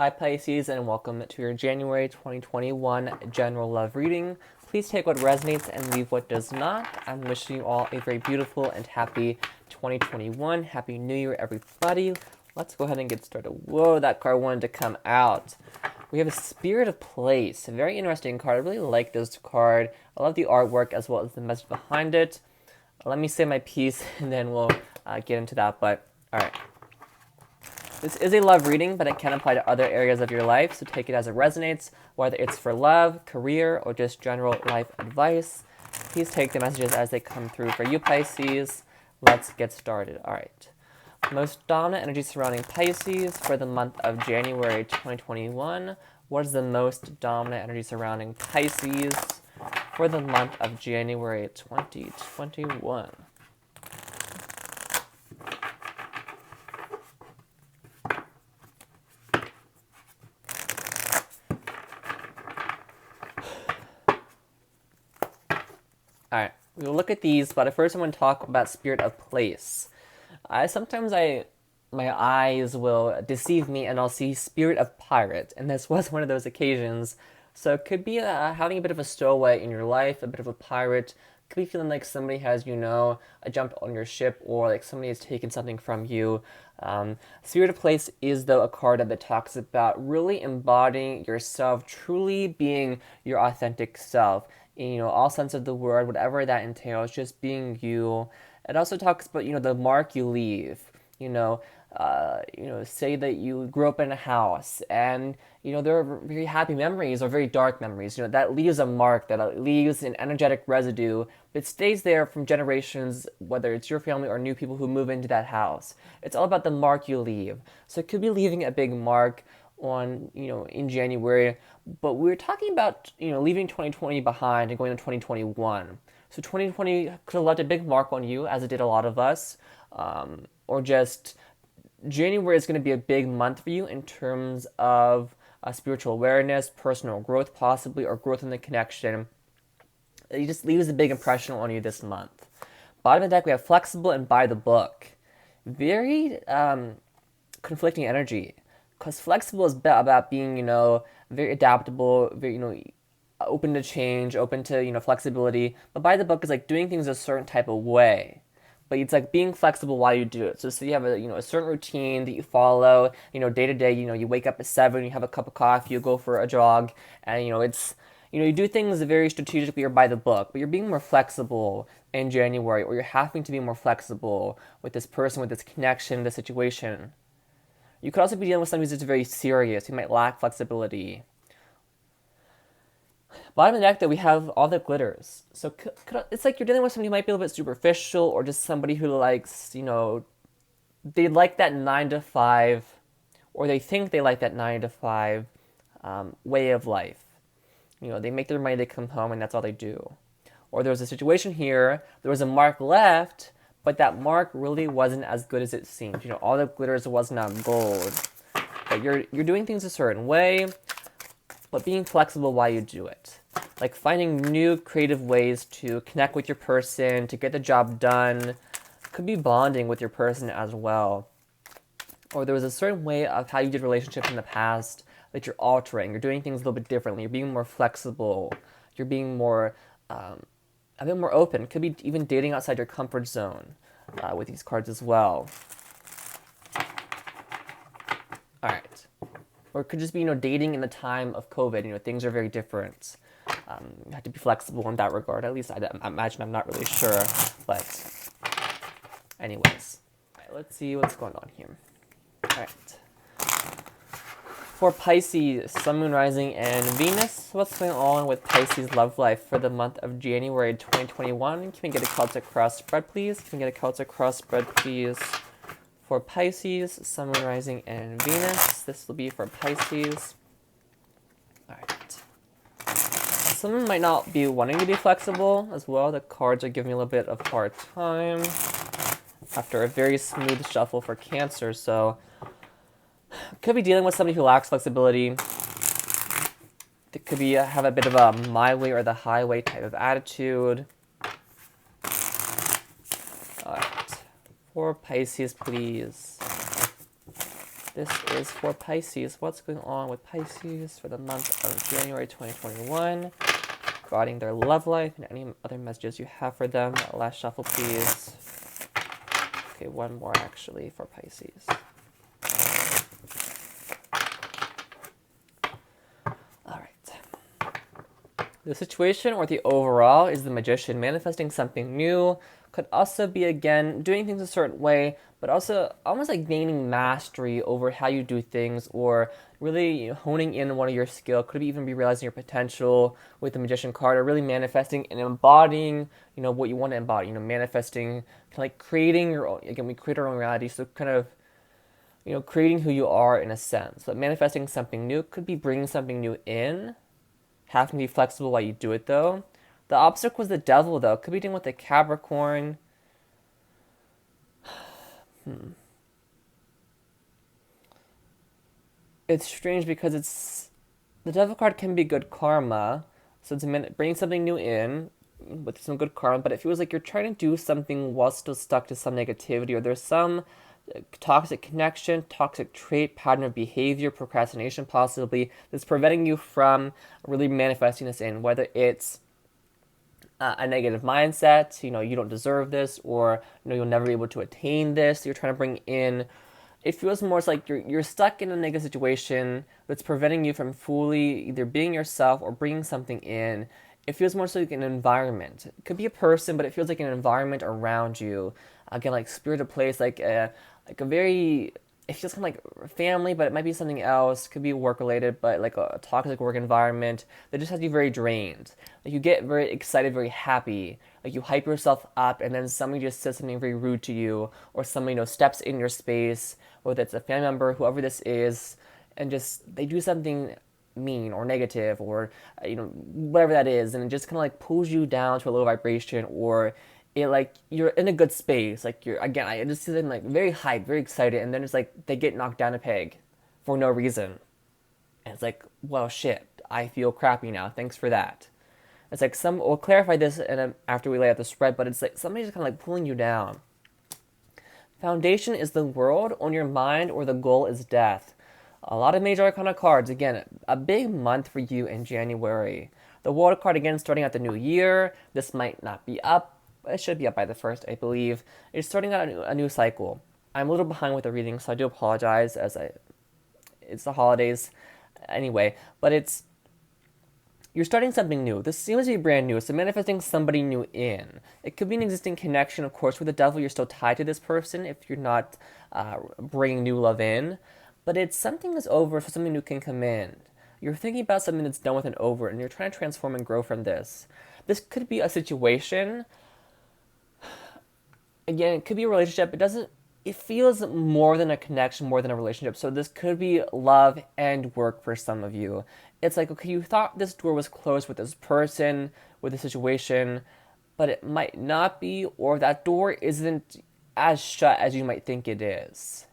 Hi Pisces, and welcome to your January 2021 general love reading. Please take what resonates and leave what does not. I'm wishing you all a very beautiful and happy 2021. Happy New Year, everybody. Let's go ahead and get started. Whoa, that card wanted to come out. We have a Spirit of Place, a very interesting card. I really like this card. I love the artwork as well as the message behind it. Let me say my piece and then we'll get into that. But all right. This is a love reading, but it can apply to other areas of your life, so take it as it resonates, whether it's for love, career, or just general life advice. Please take the messages as they come through for you, Pisces. Let's get started. All right. Most dominant energy surrounding Pisces for the month of January 2021. What is the most dominant energy surrounding Pisces for the month of January 2021? Alright, we'll look at these, but first I want to talk about Spirit of Place. Sometimes my eyes will deceive me and I'll see Spirit of Pirate, and this was one of those occasions. So it could be having a bit of a stowaway in your life, a bit of a pirate. Could be feeling like somebody has, jumped on your ship, or like somebody has taken something from you. Spirit of Place is, though, a card that talks about really embodying yourself, truly being your authentic self in all sense of the word, whatever that entails, just being you. It also talks about the mark you leave. Say that you grew up in a house and there are very happy memories or very dark memories. That leaves a mark, that leaves an energetic residue, but stays there from generations, whether it's your family or new people who move into that house. It's all about the mark you leave. So it could be leaving a big mark on in January, but we're talking about leaving 2020 behind and going to 2021. So 2020 could have left a big mark on you, as it did a lot of us, or just January is going to be a big month for you in terms of spiritual awareness, personal growth possibly, or growth in the connection. It just leaves a big impression on you this month. Bottom of the deck, we have flexible and by the book. Very conflicting energy. Because flexible is about being, very adaptable, very, open to change, open to, flexibility. But by the book is like doing things a certain type of way. But it's like being flexible while you do it. So you have a certain routine that you follow, day to day. You wake up at 7, you have a cup of coffee, you go for a jog, and it's you do things very strategically or by the book. But you're being more flexible in January, or you're having to be more flexible with this person, with this connection, this situation. You could also be dealing with somebody who's just very serious, who might lack flexibility. Bottom of the deck, that we have all the glitters. So it's like you're dealing with somebody who might be a little bit superficial, or just somebody who likes, they like that 9 to 5, or they think they like that 9 to 5 way of life. They make their money, they come home, and that's all they do. Or there was a situation here, there was a mark left, but that mark really wasn't as good as it seemed. All the glitters was not gold. But you're doing things a certain way, but being flexible while you do it. Like finding new creative ways to connect with your person, to get the job done. Could be bonding with your person as well. Or there was a certain way of how you did relationships in the past that you're altering. You're doing things a little bit differently. You're being more flexible. You're being more a bit more open. Could be even dating outside your comfort zone with these cards as well. All right. Or it could just be, dating in the time of COVID. Things are very different. You have to be flexible in that regard. At least I imagine. I'm not really sure. But anyways. All right, let's see what's going on here. All right. For Pisces, Sun, Moon, Rising, and Venus, what's going on with Pisces' love life for the month of January 2021? Can we get a Celtic cross spread, please? Can we get a Celtic cross spread, please? For Pisces, Sun, Moon, Rising, and Venus. This will be for Pisces. All right. Someone might not be wanting to be flexible as well. The cards are giving me a little bit of hard time after a very smooth shuffle for Cancer, so could be dealing with somebody who lacks flexibility. It could be have a bit of a my way or the highway type of attitude. All right. For Pisces, please. This is for Pisces. What's going on with Pisces for the month of January 2021? Regarding their love life and any other messages you have for them. Last shuffle, please. Okay, one more actually for Pisces. All right. The situation or the overall is the Magician manifesting something new. Could also be, again, doing things a certain way, but also almost like gaining mastery over how you do things, or really honing in on one of your skill. Could even be realizing your potential with the Magician card, or really manifesting and embodying, what you want to embody. Manifesting, kind of like creating your own. Again, we create our own reality, so kind of, creating who you are in a sense. But manifesting something new could be bringing something new in. Having to be flexible while you do it, though. The opposite was the Devil, though. Could be dealing with the Capricorn. It's strange because the Devil card can be good karma, so it's bringing something new in with some good karma, but it feels like you're trying to do something while still stuck to some negativity, or there's some toxic connection, toxic trait, pattern of behavior, procrastination possibly, that's preventing you from really manifesting this in, whether it's a negative mindset, you don't deserve this, or you'll never be able to attain this. You're trying to bring in. It feels more like you're stuck in a negative situation that's preventing you from fully either being yourself or bringing something in. It feels more so like an environment. It could be a person, but it feels like an environment around you. Again, like spirited place, like a very. It feels kind of like family, but it might be something else. Could be work related, but like a toxic work environment that just has you very drained. Like you get very excited, very happy. Like you hype yourself up, and then somebody just says something very rude to you, or somebody steps in your space, whether it's a family member, whoever this is, and just they do something mean or negative, or whatever that is, and it just kind of like pulls you down to a low vibration, or it like you're in a good space, like you're, again, I just see them like very hyped, very excited, and then it's like they get knocked down a peg for no reason, and it's like, well, shit, I feel crappy now, thanks for that. It's like we'll clarify this after we lay out the spread, but it's like somebody's just kind of like pulling you down. Foundation is the world on your mind, or the goal is death. A lot of major arcana cards. Again, a big month for you in January. The World card, again, starting out the new year. This might not be up. It should be up by the 1st, I believe. It's starting out a new cycle. I'm a little behind with the reading, so I do apologize it's the holidays anyway. But you're starting something new. This seems to be brand new, so manifesting somebody new in. It could be an existing connection, of course. With the Devil, you're still tied to this person if you're not bringing new love in. But it's something that's over, so something new can come in. You're thinking about something that's done with and over, and you're trying to transform and grow from this. This could be a situation. Again, it could be a relationship. It feels more than a connection, more than a relationship. So this could be love and work for some of you. It's like, okay, you thought this door was closed with this person, with this situation, but it might not be, or that door isn't as shut as you might think it is.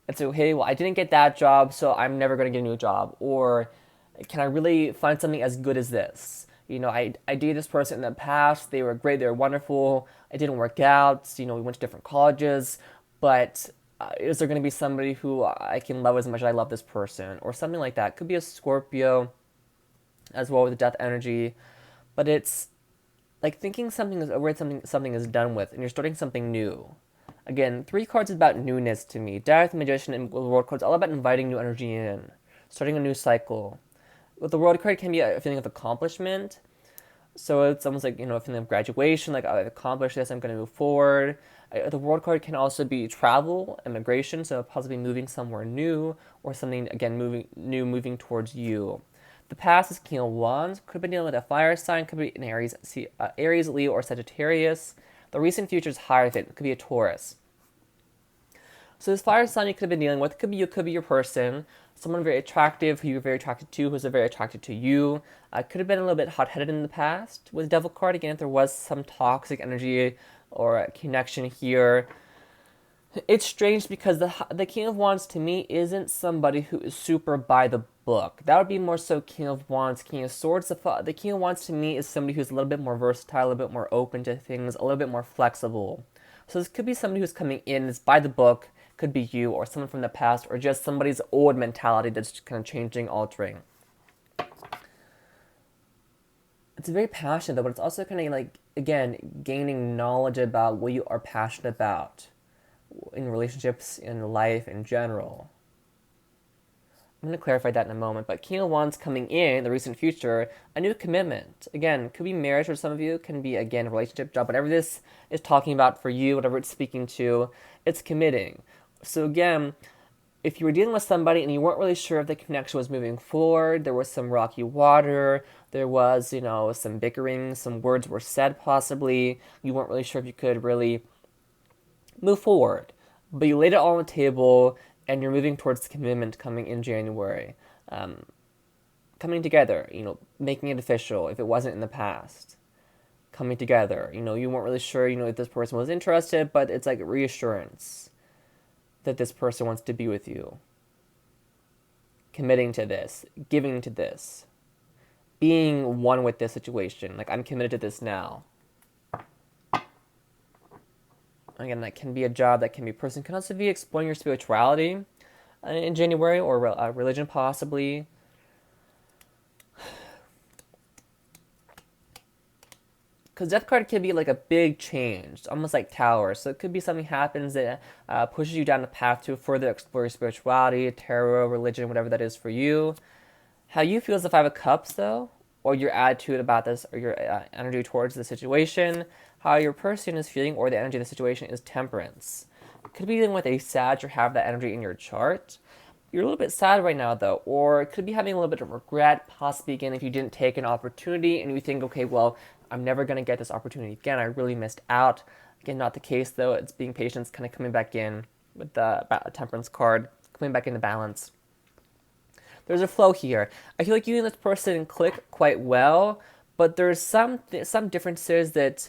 And so, hey, well, I didn't get that job, so I'm never going to get a new job. Or can I really find something as good as this? I dated this person in the past. They were great. They were wonderful. It didn't work out. We went to different colleges. But is there going to be somebody who I can love as much as I love this person? Or something like that. Could be a Scorpio as well with the death energy. But it's like thinking something is over, something is done with, and you're starting something new. Again, 3 cards is about newness to me. Death, Magician, and World cards all about inviting new energy in, starting a new cycle. With the World card, it can be a feeling of accomplishment. So it's almost like, a feeling of graduation, like I've accomplished this, I'm going to move forward. The World card can also be travel, immigration, so possibly moving somewhere new, or something, again, moving towards you. The past is King of Wands, could be dealing with a fire sign, could be an Aries, Leo, or Sagittarius. The recent future is Hierophant, it could be a Taurus. So this fire sign you could have been dealing with could be your person, someone very attractive who you're very attracted to, who's very attracted to you. Could have been a little bit hot-headed in the past with Devil card. Again, if there was some toxic energy or a connection here. It's strange because the King of Wands to me isn't somebody who is super by the book. That would be more so King of Wands, King of Swords. The King of Wands to me is somebody who's a little bit more versatile, a little bit more open to things, a little bit more flexible. So this could be somebody who's coming in, is by the book, Could be you or someone from the past or just somebody's old mentality that's kind of changing, altering. It's very passionate though, but it's also kind of like, again, gaining knowledge about what you are passionate about in relationships, in life in general. I'm going to clarify that in a moment, but King of Wands coming in the recent future, a new commitment. Again, could be marriage for some of you, can be, again, relationship, job, whatever this is talking about for you, whatever it's speaking to, it's committing. So again, if you were dealing with somebody and you weren't really sure if the connection was moving forward, there was some rocky water, there was, some bickering, some words were said possibly, you weren't really sure if you could really move forward. But you laid it all on the table and you're moving towards commitment coming in January. Coming together, making it official if it wasn't in the past. Coming together, you weren't really sure, if this person was interested, but it's like reassurance that this person wants to be with you. Committing to this, giving to this, being one with this situation. Like, I'm committed to this now. Again, that can be a job, that can be a person, can also be exploring your spirituality in January, or religion possibly. Because Death card can be like a big change, almost like Tower. So it could be something happens that pushes you down the path to further explore your spirituality, tarot, religion, whatever that is for you. How you feel as the Five of Cups, though, or your attitude about this, or your energy towards the situation, how your person is feeling, or the energy of the situation is Temperance. It could be dealing with a Sag or have that energy in your chart. You're a little bit sad right now, though, or it could be having a little bit of regret, possibly again if you didn't take an opportunity and you think, okay, well, I'm never going to get this opportunity again. I really missed out. Again, not the case, though. It's being patient, it's kind of coming back in with the Temperance card, coming back into balance. There's a flow here. I feel like you and this person click quite well, but there's some differences that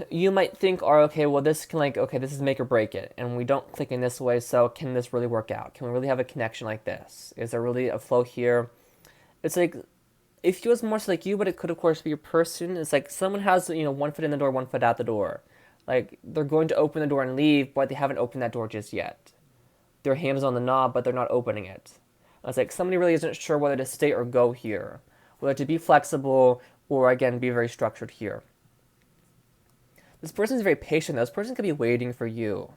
you might think are, okay, well, this can this is make or break it, and we don't click in this way, so can this really work out? Can we really have a connection like this? Is there really a flow here? It's like, it feels more so like you, but it could, of course, be your person. It's like someone has, one foot in the door, one foot out the door. Like, they're going to open the door and leave, but they haven't opened that door just yet. Their hand is on the knob, but they're not opening it. It's like somebody really isn't sure whether to stay or go here, whether to be flexible or, again, be very structured here. This person is very patient. This person could be waiting for you.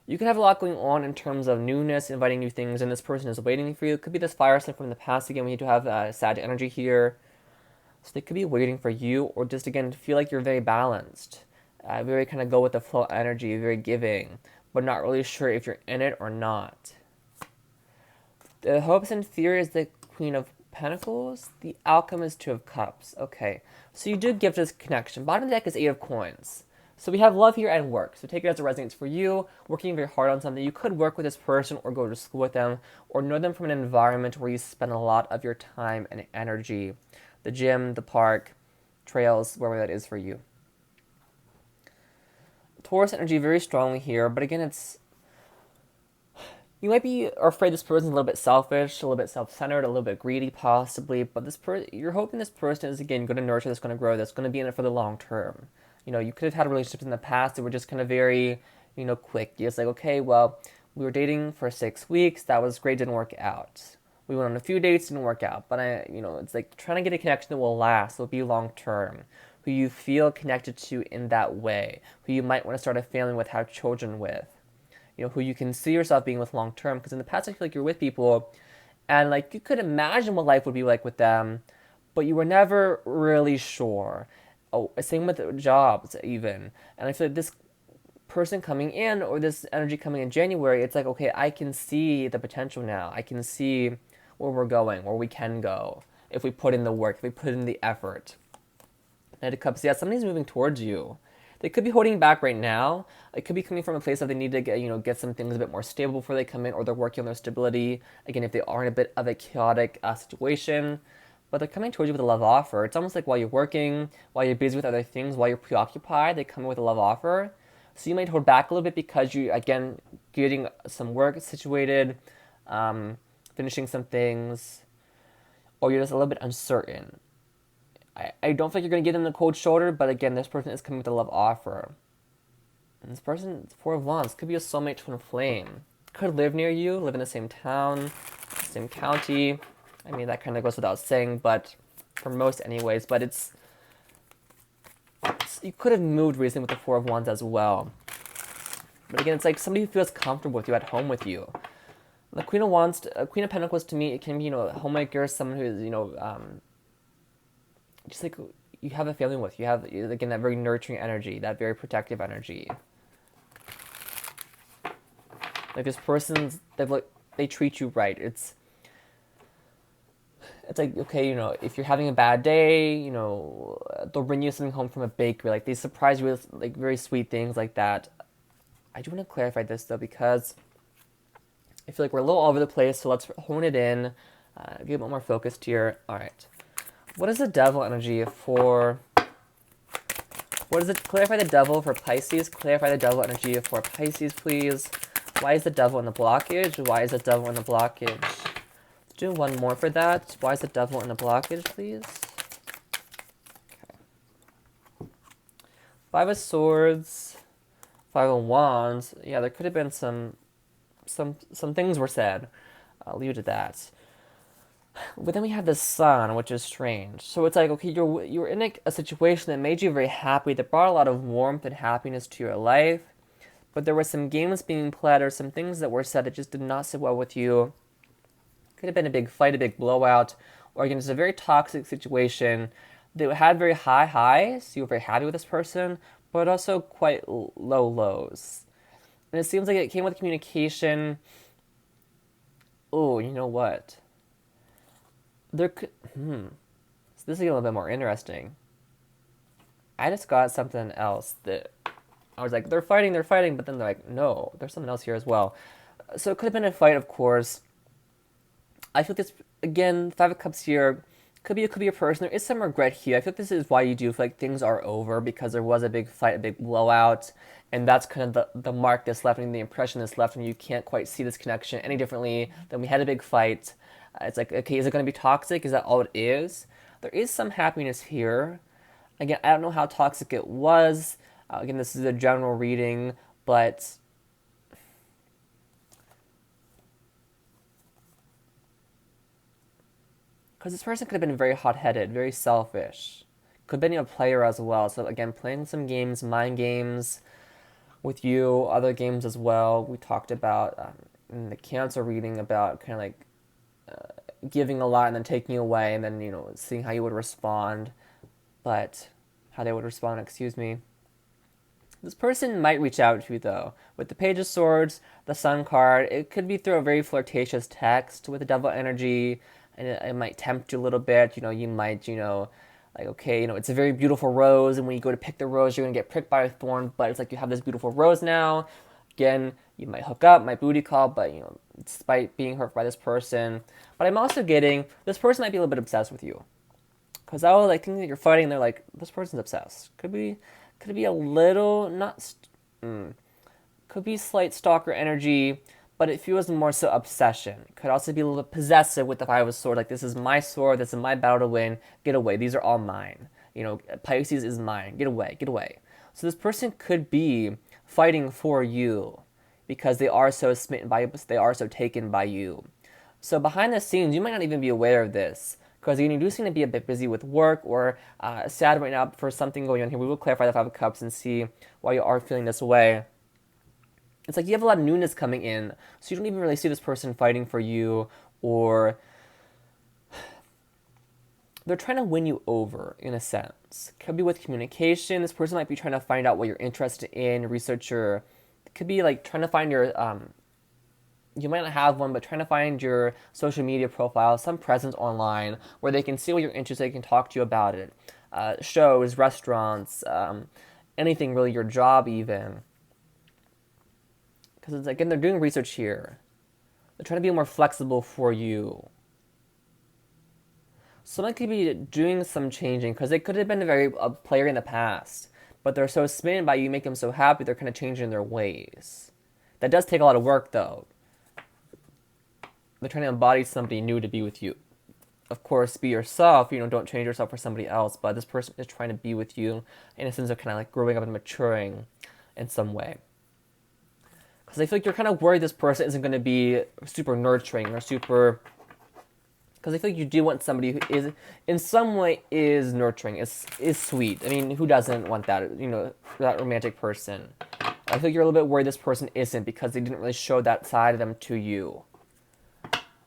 You could have a lot going on in terms of newness, inviting new things, and this person is waiting for you. It could be this fire sign from the past. Again, we need to have Sag energy here. So they could be waiting for you, or just, again, feel like you're very balanced. Very kind of go with the flow energy, very giving, but not really sure if you're in it or not. The hopes and fear is the Queen of Pentacles. The outcome is Two of Cups. Okay, so you do give this connection. Bottom of the deck is Eight of Coins. So we have love here and work. So take it as it resonates for you. Working very hard on something. You could work with this person or go to school with them or know them from an environment where you spend a lot of your time and energy. The gym, the park, trails, wherever that is for you. Taurus energy very strongly here, but again, you might be afraid this person's a little bit selfish, a little bit self-centered, a little bit greedy possibly, but you're hoping this person is, again, going to nurture this, going to grow this, going to be in it for the long term. You could have had relationships in the past that were just kind of very, quick. You're just like, okay, well, we were dating for 6 weeks. That was great. Didn't work out. We went on a few dates. Didn't work out. But it's like trying to get a connection that will last, will be long term, who you feel connected to in that way, who you might want to start a family with, have children with, who you can see yourself being with long term. Because in the past, I feel like you're with people, and like you could imagine what life would be like with them, but you were never really sure. Oh, same with jobs even. And I feel like this person coming in, or this energy coming in January, it's like, okay, I can see the potential now. I can see where we're going, where we can go, if we put in the work, if we put in the effort. Knight of Cups, yeah, somebody's moving towards you. They could be holding back right now. It could be coming from a place that they need to get some things a bit more stable before they come in, or they're working on their stability. Again, if they are in a bit of a chaotic situation. But they're coming towards you with a love offer. It's almost like while you're working, while you're busy with other things, while you're preoccupied, they come in with a love offer. So you might hold back a little bit because you, again, getting some work situated, finishing some things, or you're just a little bit uncertain. I don't think you're going to give them the cold shoulder, but again, this person is coming with a love offer. And this person, Four of Wands, could be a soulmate twin flame. Could live near you, live in the same town, same county. I mean, that kind of goes without saying, but for most anyways. But you could have moved recently with the Four of Wands as well. But again, it's like somebody who feels comfortable with you, at home with you. The Queen of Wands, Queen of Pentacles to me, it can be, a homemaker, someone who is, just like you have a family with. You have, again, that very nurturing energy, that very protective energy. Like this person's, they treat you right. It's like, okay, if you're having a bad day, they'll bring you something home from a bakery. Like they surprise you with like very sweet things like that. I do want to clarify this though, because I feel like we're a little all over the place, so let's hone it in, get a bit more focused here. All right. What is the devil energy for... What is it? Clarify the devil for Pisces. Clarify the devil energy for Pisces, please. Why is the devil in the blockage? Why is the devil in the blockage? Let's do one more for that. Why is the devil in the blockage, please? Okay. Five of Swords. Five of Wands. Yeah, there could have been some things were said. I'll leave it at that. But then we have the Sun, which is strange. So it's like, okay, you're in a situation that made you very happy, that brought a lot of warmth and happiness to your life, but there were some games being played or some things that were said that just did not sit well with you. Could have been a big fight, a big blowout, or again, it's a very toxic situation that had very high highs, you were very happy with this person, but also quite low lows. And it seems like it came with communication. Oh, you know what? So this is a little bit more interesting. I just got something else that I was like, they're fighting, but then they're like, no, there's something else here as well. So it could have been a fight, of course. I feel this, again, Five of Cups here, could be a person. There is some regret here. I feel like this is why you do feel like things are over, because there was a big fight, a big blowout, and that's kind of the mark that's left, and the impression that's left, and you can't quite see this connection any differently than we had a big fight. It's like, okay, is it going to be toxic? Is that all it is? There is some happiness here. Again, I don't know how toxic it was. Again, this is a general reading, but because this person could have been very hot-headed, very selfish. Could have been a player as well. So again, playing some games, mind games with you, other games as well. We talked about in the Cancer reading about kind of like giving a lot and then taking away, and then seeing how you would respond, but how they would respond. Excuse me. This person might reach out to you though. With the Page of Swords, the Sun card, it could be through a very flirtatious text with the Devil energy, and it might tempt you a little bit. You might like, okay, it's a very beautiful rose, and when you go to pick the rose, you're gonna get pricked by a thorn. But it's like you have this beautiful rose now. Again, you might hook up, might booty call, but despite being hurt by this person. But I'm also getting this person might be a little bit obsessed with you, because I was like thinking that you're fighting. And they're like, this person's obsessed. Could be a little could be slight stalker energy, but it feels more so obsession. Could also be a little bit possessive with the Five of Swords. Like, this is my sword. This is my battle to win. Get away. These are all mine. Pisces is mine. Get away. Get away. So this person could be fighting for you because they are so smitten by you, they are so taken by you. So behind the scenes, you might not even be aware of this, because you do seem to be a bit busy with work or sad right now for something going on here. We will clarify the Five of Cups and see why you are feeling this way. It's like you have a lot of newness coming in, so you don't even really see this person fighting for you, or they're trying to win you over, in a sense. Could be with communication. This person might be trying to find out what you're interested in, research your... Could be like trying to find your... you might not have one, but trying to find your social media profile, some presence online where they can see what you're interested in, they can talk to you about it. Shows, restaurants, anything really, your job even. Because it's again, they're doing research here. They're trying to be more flexible for you. Someone could be doing some changing, because they could have been a player in the past, but they're so smitten by you, make them so happy, they're kind of changing their ways. That does take a lot of work though. They're trying to embody somebody new to be with you. Of course, be yourself, don't change yourself for somebody else, but this person is trying to be with you in a sense of kind of like growing up and maturing. in some way. Because I feel like you're kind of worried this person isn't going to be super nurturing or super... Because I feel like you do want somebody who is, in some way, is nurturing, is sweet. I mean, who doesn't want that, you know, that romantic person? I feel like you're a little bit worried this person isn't because they didn't really show that side of them to you.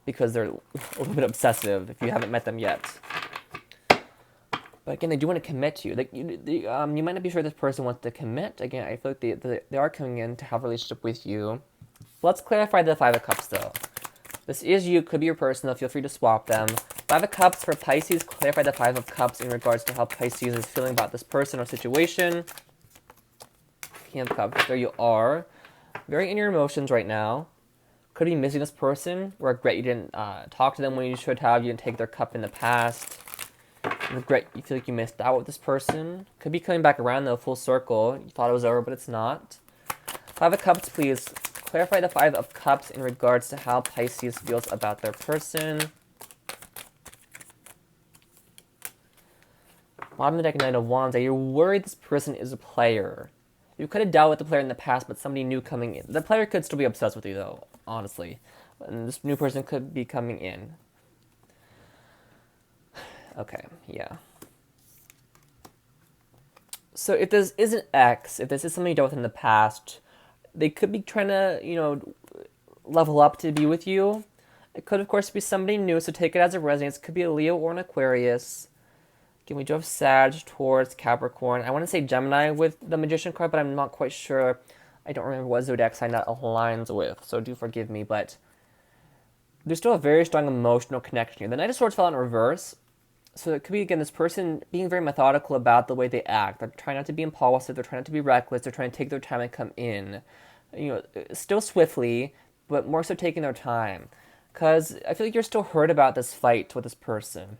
Because they're a little bit obsessive if you haven't met them yet. But again, they do want to commit to you. Like you might not be sure this person wants to commit. Again, I feel like they are coming in to have a relationship with you. Let's clarify the Five of Cups, though. This is you, could be your person, though. Feel free to swap them. Five of Cups for Pisces. Clarify the Five of Cups in regards to how Pisces is feeling about this person or situation. King of Cups, there you are. Very in your emotions right now. Could be missing this person. Regret you didn't talk to them when you should have. You didn't take their cup in the past. Regret you feel like you missed out with this person. Could be coming back around, though, full circle. You thought it was over, but it's not. Five of Cups, please. Clarify the Five of Cups in regards to how Pisces feels about their person. Bottom of the deck, Knight of Wands. You're worried this person is a player. You could have dealt with the player in the past, but somebody new coming in. The player could still be obsessed with you, though, honestly. And this new person could be coming in. Okay, yeah. So if this is an ex, if this is something you dealt with in the past, they could be trying to, you know, level up to be with you. It could, of course, be somebody new, so take it as it resonates. It could be a Leo or an Aquarius. Again, we do have Sag, Taurus, Capricorn. I want to say Gemini with the Magician card, but I'm not quite sure. I don't remember what zodiac sign that aligns with, so do forgive me, but there's still a very strong emotional connection here. The Knight of Swords fell in reverse, so it could be, again, this person being very methodical about the way they act. They're trying not to be impulsive. They're trying not to be reckless. They're trying to take their time and come in. You know, still swiftly, but more so taking their time. Because I feel like you're still hurt about this fight with this person.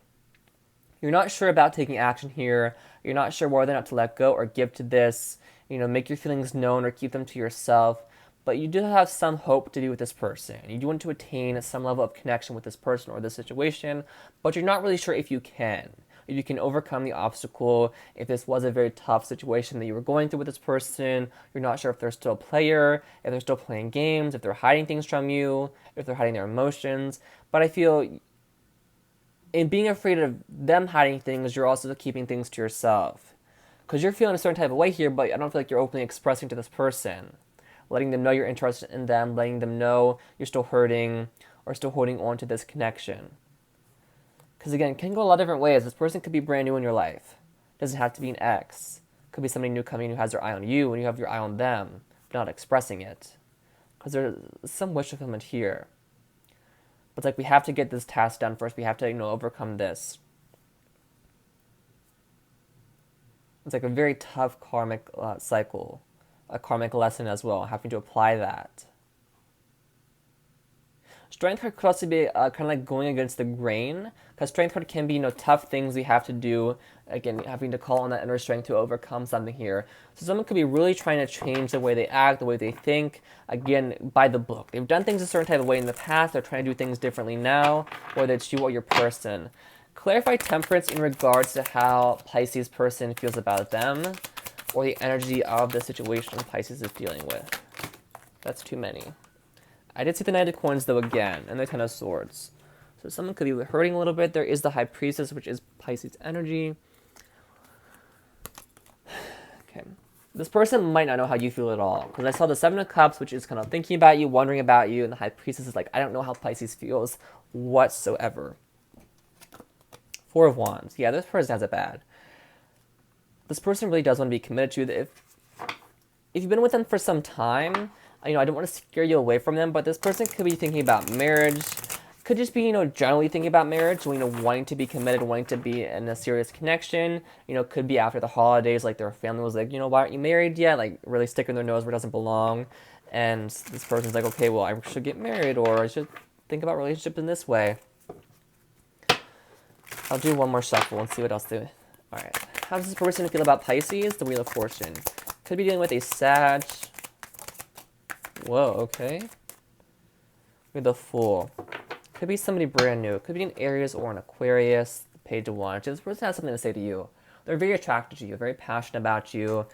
You're not sure about taking action here. You're not sure whether or not to let go or give to this. You know, make your feelings known or keep them to yourself. But you do have some hope to be with this person. You do want to attain some level of connection with this person or this situation, but you're not really sure if you can. If you can overcome the obstacle, if this was a very tough situation that you were going through with this person, you're not sure if they're still a player, if they're still playing games, if they're hiding things from you, if they're hiding their emotions. But I feel in being afraid of them hiding things, you're also keeping things to yourself. Because you're feeling a certain type of way here, but I don't feel like you're openly expressing to this person. Letting them know you're interested in them, letting them know you're still hurting or still holding on to this connection. Because again, it can go a lot of different ways. This person could be brand new in your life. It doesn't have to be an ex. It could be somebody new coming who has their eye on you and you have your eye on them, but not expressing it. Because there's some wish fulfillment here. But it's like we have to get this task done first. We have to, overcome this. It's like a very tough karmic cycle. A karmic lesson as well, having to apply that. Strength card could also be kind of like going against the grain, because strength card can be, tough things we have to do. Again, having to call on that inner strength to overcome something here. So someone could be really trying to change the way they act, the way they think, again, by the book. They've done things a certain type of way in the past, they're trying to do things differently now, whether it's you or your person. Clarify temperance in regards to how Pisces person feels about them, or the energy of the situation Pisces is dealing with. That's too many. I did see the Knight of Coins, though, again, and the Ten of Swords. So someone could be hurting a little bit. There is the High Priestess, which is Pisces energy. Okay. This person might not know how you feel at all, because I saw the Seven of Cups, which is kind of thinking about you, wondering about you, and the High Priestess is like, I don't know how Pisces feels whatsoever. Four of Wands. Yeah, this person has it bad. This person really does want to be committed to you. If you've been with them for some time, I don't want to scare you away from them, but this person could be thinking about marriage. Could just be, generally thinking about marriage, wanting to be committed, wanting to be in a serious connection. Could be after the holidays, like their family was like, why aren't you married yet? Like really sticking their nose where it doesn't belong. And this person's like, okay, well, I should get married, or I should think about relationships in this way. I'll do one more shuffle and see what else they... Alright. How does this person feel about Pisces? The Wheel of Fortune. Could be dealing with a Sag. Whoa, okay. With the Fool. Could be somebody brand new. Could be an Aries or an Aquarius. The Page of Wands. This person has something to say to you. They're very attracted to you, very passionate about you.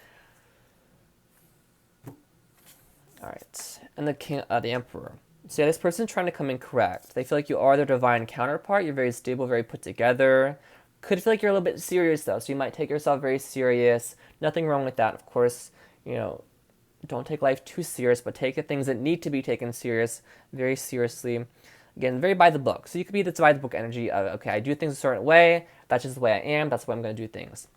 All right, and the Emperor. So yeah, this person's trying to come in correct. They feel like you are their divine counterpart. You're very stable, very put together. Could feel like you're a little bit serious though, so you might take yourself very serious. Nothing wrong with that, of course. You know, don't take life too serious, but take the things that need to be taken serious very seriously. Again, very by the book. So you could be the by the book energy of, okay, I do things a certain way. That's just the way I am. That's the way I'm going to do things.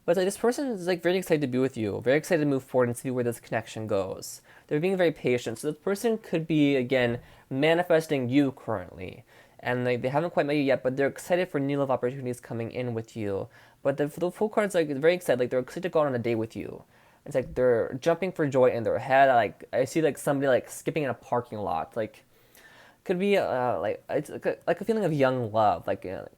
But like, this person is like very excited to be with you, very excited to move forward and see where this connection goes. They're being very patient. So this person could be, again, manifesting you currently. And they haven't quite met you yet, but they're excited for new love opportunities coming in with you. But the full card's like very excited, like they're excited to go on a date with you. It's like they're jumping for joy in their head. Like I see like somebody like skipping in a parking lot. Like could be like it's like a feeling of young love, like a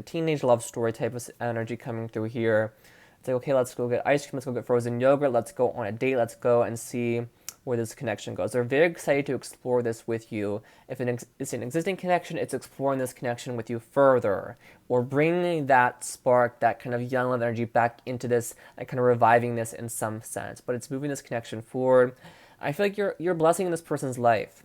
teenage love story type of energy coming through here. It's like, okay, let's go get ice cream, let's go get frozen yogurt, let's go on a date, let's go and see where this connection goes. They're very excited to explore this with you. If it's an existing connection, it's exploring this connection with you further, or bringing that spark, that kind of young love energy back into this, and kind of reviving this in some sense. But it's moving this connection forward. I feel like you're blessing this person's life.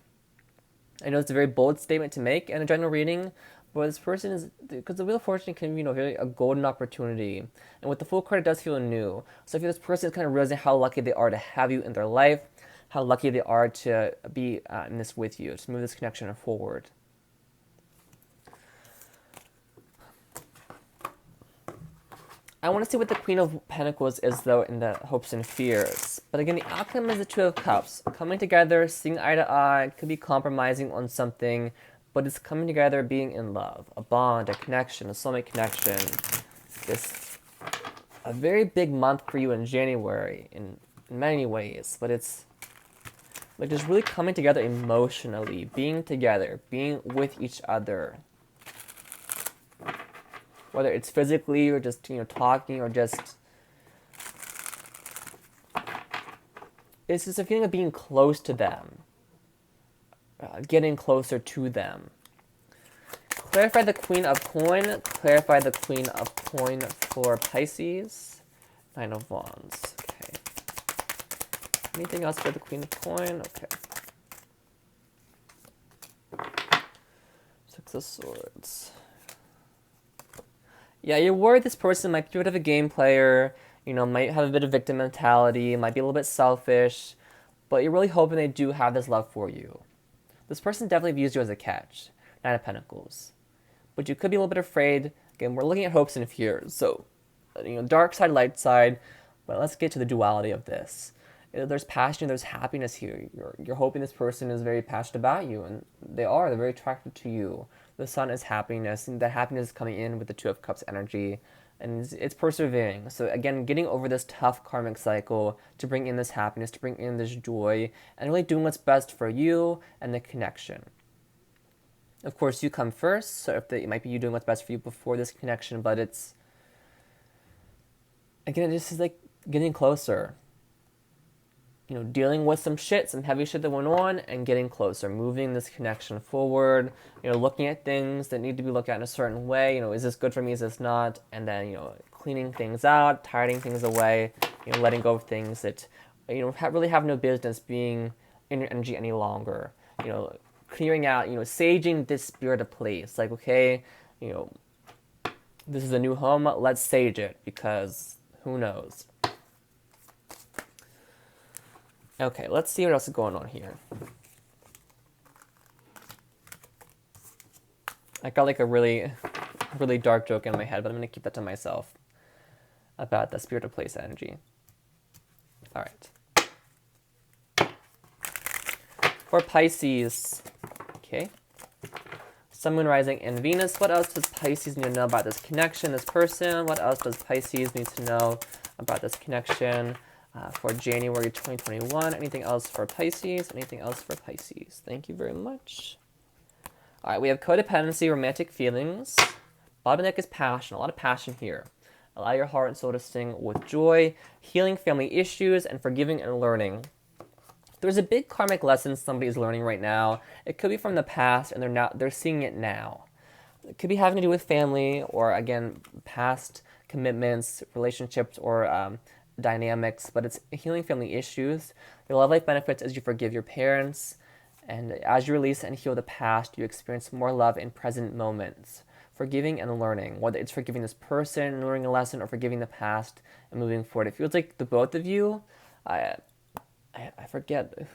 I know it's a very bold statement to make in a general reading, but this person is, because the Wheel of Fortune can be, very a golden opportunity, and with the Full card, it does feel new. So I feel this person is kind of realizing how lucky they are to have you in their life, how lucky they are to be in this with you, to move this connection forward. I want to see what the Queen of Pentacles is, though, in the hopes and fears. But again, the outcome is the Two of Cups. Coming together, seeing eye to eye, could be compromising on something, but it's coming together, being in love. A bond, a connection, a soulmate connection. This a very big month for you in January, in many ways. But it's like just really coming together emotionally, being together, being with each other. Whether it's physically or just, talking or just... It's just a feeling of being close to them. Getting closer to them. Clarify the Queen of Coin. Clarify the Queen of Coin for Pisces. Nine of Wands. Okay. Anything else for the Queen of Coin? Okay. Six of Swords. Yeah, you're worried this person might be a bit of a game player, might have a bit of victim mentality, might be a little bit selfish, but you're really hoping they do have this love for you. This person definitely views you as a catch, Nine of Pentacles. But you could be a little bit afraid. Again, we're looking at hopes and fears, so, dark side, light side, but let's get to the duality of this. There's passion, there's happiness here. You're hoping this person is very passionate about you, and they're very attracted to you. The Sun is happiness, and that happiness is coming in with the Two of Cups energy, and it's persevering. So again, getting over this tough karmic cycle to bring in this happiness, to bring in this joy, and really doing what's best for you and the connection. Of course, you come first, so it might be you doing what's best for you before this connection, but it's, again, it just is like getting closer. Dealing with some heavy shit that went on and getting closer, moving this connection forward, looking at things that need to be looked at in a certain way, is this good for me, is this not, and then, cleaning things out, tidying things away, letting go of things that, really have no business being in your energy any longer, clearing out, saging this spirit of place, like, okay, this is a new home, let's sage it, because who knows. Okay, let's see what else is going on here. I got like a really, really dark joke in my head, but I'm going to keep that to myself about the spirit of place energy. All right. For Pisces, okay. Sun, Moon, Rising, and Venus. What else does Pisces need to know about this connection, this person? What else does Pisces need to know about this connection? For January 2021. Anything else for Pisces? Anything else for Pisces? Thank you very much. All right, we have codependency, romantic feelings. Bottom of the deck is passion. A lot of passion here. Allow your heart and soul to sing with joy. Healing family issues and forgiving and learning. There's a big karmic lesson somebody is learning right now. It could be from the past, and they're seeing it now. It could be having to do with family, or again, past commitments, relationships, or dynamics, but it's healing family issues. Your love life benefits as you forgive your parents, and as you release and heal the past, you experience more love in present moments. Forgiving and learning, whether it's forgiving this person and learning a lesson, or forgiving the past and moving forward. It feels like the both of you, I forget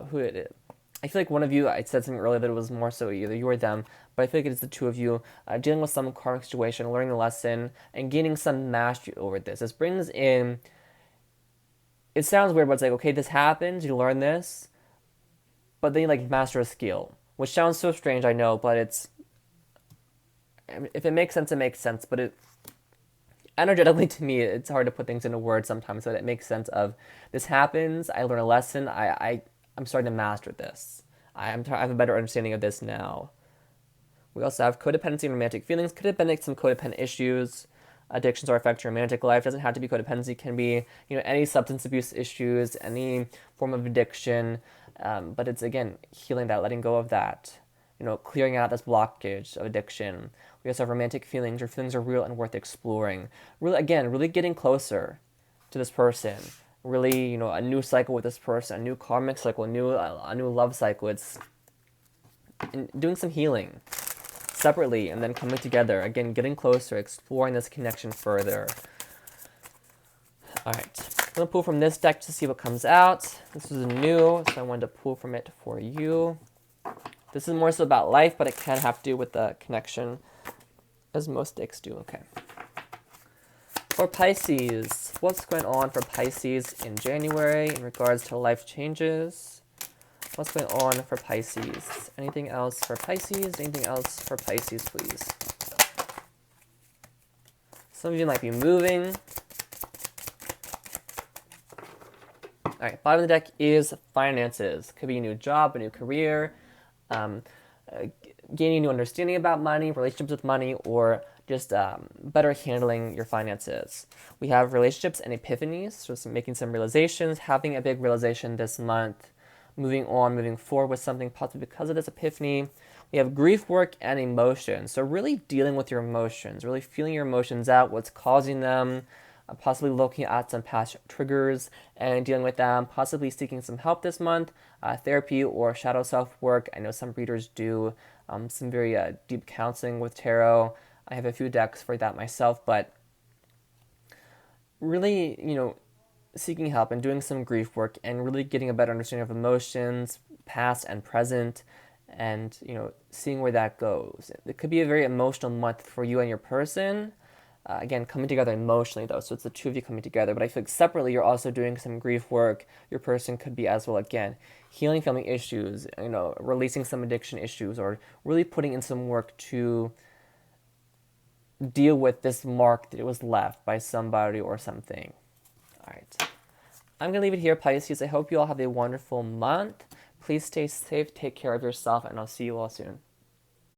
who it is. I feel like one of you, I said something earlier that it was more so either you or them, but I feel like it's the two of you dealing with some karmic situation, learning a lesson, and gaining some mastery over this. This brings in, it sounds weird, but it's like, okay, this happens, you learn this, but then you like master a skill, which sounds so strange, I know, but it's, if it makes sense, it makes sense, but it, energetically to me, it's hard to put things into words sometimes, but it makes sense of, this happens, I learn a lesson, I'm starting to master this. I have a better understanding of this now. We also have codependency and romantic feelings. Could have been like some codependent issues. Addictions are affect your romantic life. Doesn't have to be codependency. Can be, any substance abuse issues, any form of addiction. But it's, again, healing that, letting go of that. Clearing out this blockage of addiction. We also have romantic feelings. Your feelings are real and worth exploring. Really getting closer to this person. Really, a new cycle with this person, a new karmic cycle, a new love cycle. It's doing some healing separately and then coming together. Again, getting closer, exploring this connection further. All right, I'm going to pull from this deck to see what comes out. This is new, so I wanted to pull from it for you. This is more so about life, but it can have to do with the connection, as most decks do. Okay. For Pisces, what's going on for Pisces in January in regards to life changes? What's going on for Pisces? Anything else for Pisces? Anything else for Pisces, please? Some of you might be moving. All right, bottom of the deck is finances. Could be a new job, a new career, gaining a new understanding about money, relationships with money, or just better handling your finances. We have relationships and epiphanies, so making some realizations, having a big realization this month, moving on, moving forward with something possibly because of this epiphany. We have grief work and emotions, so really dealing with your emotions, really feeling your emotions out, what's causing them, possibly looking at some past triggers and dealing with them, possibly seeking some help this month, therapy or shadow self work. I know some readers do some very deep counseling with tarot. I have a few decks for that myself, but really, seeking help and doing some grief work and really getting a better understanding of emotions, past and present, and, seeing where that goes. It could be a very emotional month for you and your person. Again, coming together emotionally, though, so it's the two of you coming together. But I feel like separately, you're also doing some grief work. Your person could be as well, again, healing family issues, releasing some addiction issues, or really putting in some work to deal with this mark that it was left by somebody or something. All right. I'm going to leave it here, Pisces. I hope you all have a wonderful month. Please stay safe, take care of yourself, and I'll see you all soon.